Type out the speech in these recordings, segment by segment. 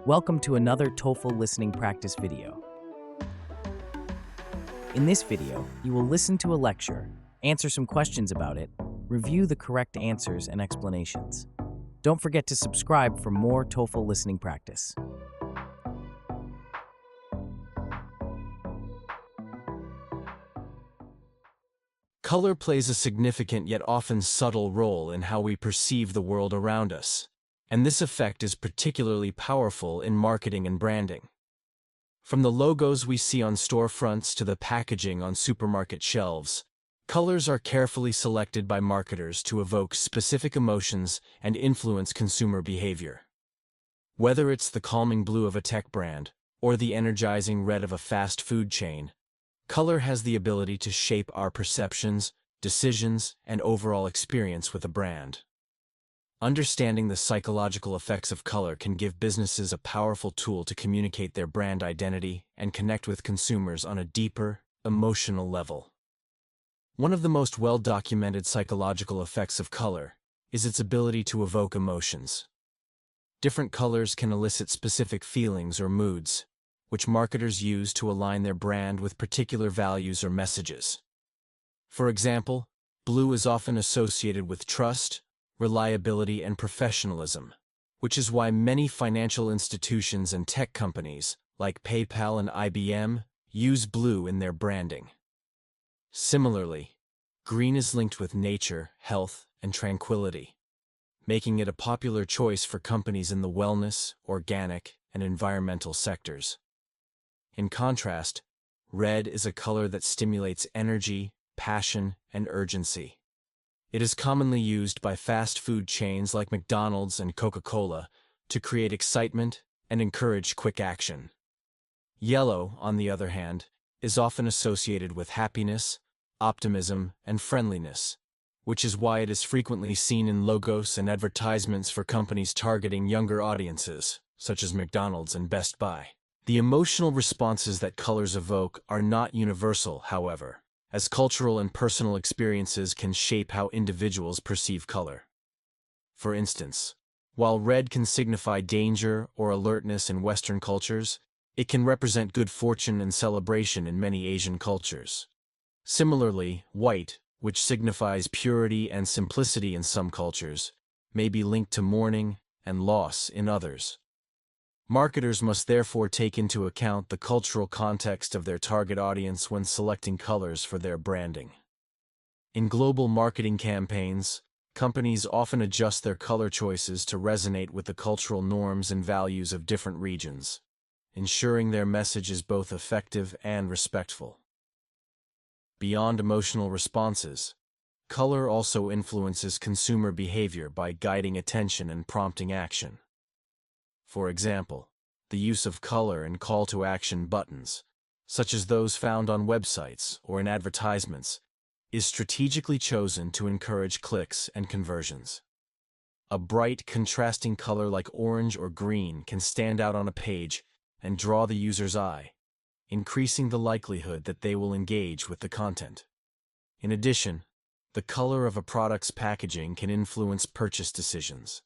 Welcome to another TOEFL Listening Practice video. In this video, you will listen to a lecture, answer some questions about it, review the correct answers and explanations. Don't forget to subscribe for more TOEFL listening practice. Color plays a significant yet often subtle role in how we perceive the world around us, and this effect is particularly powerful in marketing and branding. From the logos we see on storefronts to the packaging on supermarket shelves, colors are carefully selected by marketers to evoke specific emotions and influence consumer behavior. Whether it's the calming blue of a tech brand or the energizing red of a fast food chain, color has the ability to shape our perceptions, decisions, and overall experience with a brand. Understanding the psychological effects of color can give businesses a powerful tool to communicate their brand identity and connect with consumers on a deeper, emotional level. One of the most well-documented psychological effects of color is its ability to evoke emotions. Different colors can elicit specific feelings or moods, which marketers use to align their brand with particular values or messages. For example, blue is often associated with trust, reliability, and professionalism, which is why many financial institutions and tech companies, like PayPal and IBM, use blue in their branding. Similarly, green is linked with nature, health, and tranquility, making it a popular choice for companies in the wellness, organic, and environmental sectors. In contrast, red is a color that stimulates energy, passion, and urgency. It is commonly used by fast food chains like McDonald's and Coca-Cola to create excitement and encourage quick action. Yellow, on the other hand, is often associated with happiness, optimism, and friendliness, which is why it is frequently seen in logos and advertisements for companies targeting younger audiences, such as McDonald's and Best Buy. The emotional responses that colors evoke are not universal, however, as cultural and personal experiences can shape how individuals perceive color. For instance, while red can signify danger or alertness in Western cultures, it can represent good fortune and celebration in many Asian cultures. Similarly, white, which signifies purity and simplicity in some cultures, may be linked to mourning and loss in others. Marketers must therefore take into account the cultural context of their target audience when selecting colors for their branding. In global marketing campaigns, companies often adjust their color choices to resonate with the cultural norms and values of different regions, ensuring their message is both effective and respectful. Beyond emotional responses, color also influences consumer behavior by guiding attention and prompting action. For example, the use of color in call-to-action buttons, such as those found on websites or in advertisements, is strategically chosen to encourage clicks and conversions. A bright, contrasting color like orange or green can stand out on a page and draw the user's eye, increasing the likelihood that they will engage with the content. In addition, the color of a product's packaging can influence purchase decisions.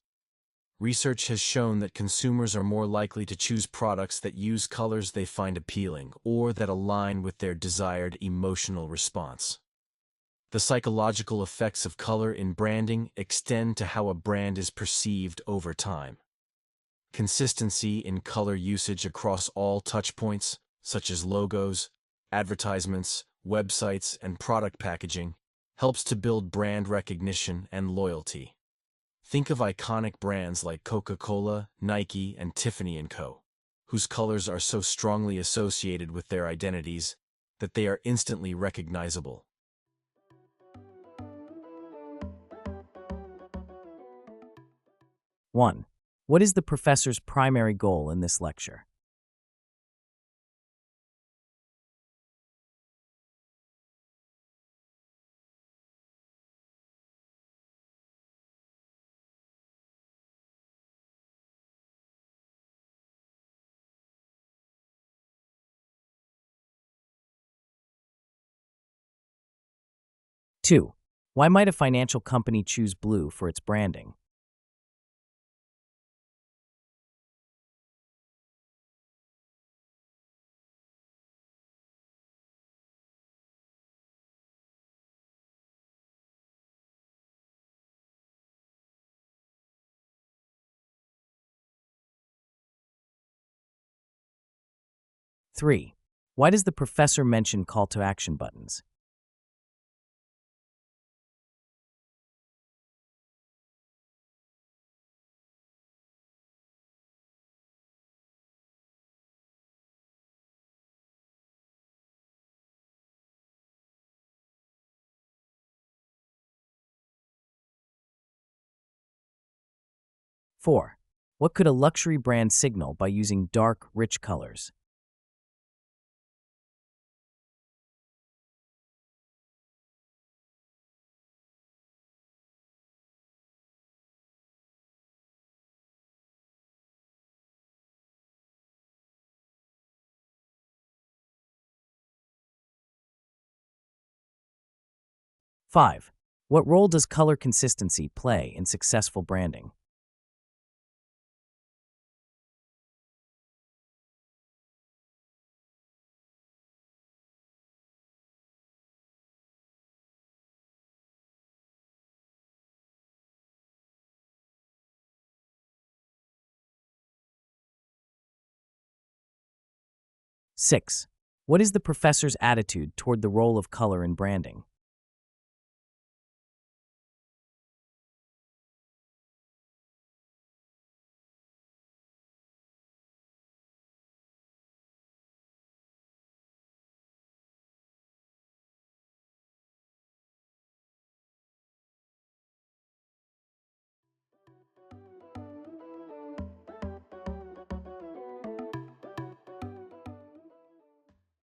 Research has shown that consumers are more likely to choose products that use colors they find appealing or that align with their desired emotional response. The psychological effects of color in branding extend to how a brand is perceived over time. Consistency in color usage across all touchpoints, such as logos, advertisements, websites, and product packaging, helps to build brand recognition and loyalty. Think of iconic brands like Coca-Cola, Nike, and Tiffany & Co., whose colors are so strongly associated with their identities that they are instantly recognizable. One, what is the professor's primary goal in this lecture? Two, why might a financial company choose blue for its branding? 3. Why does the professor mention call to action buttons? 4. What could a luxury brand signal by using dark, rich colors? 5. What role does color consistency play in successful branding? 6. What is the professor's attitude toward the role of color in branding?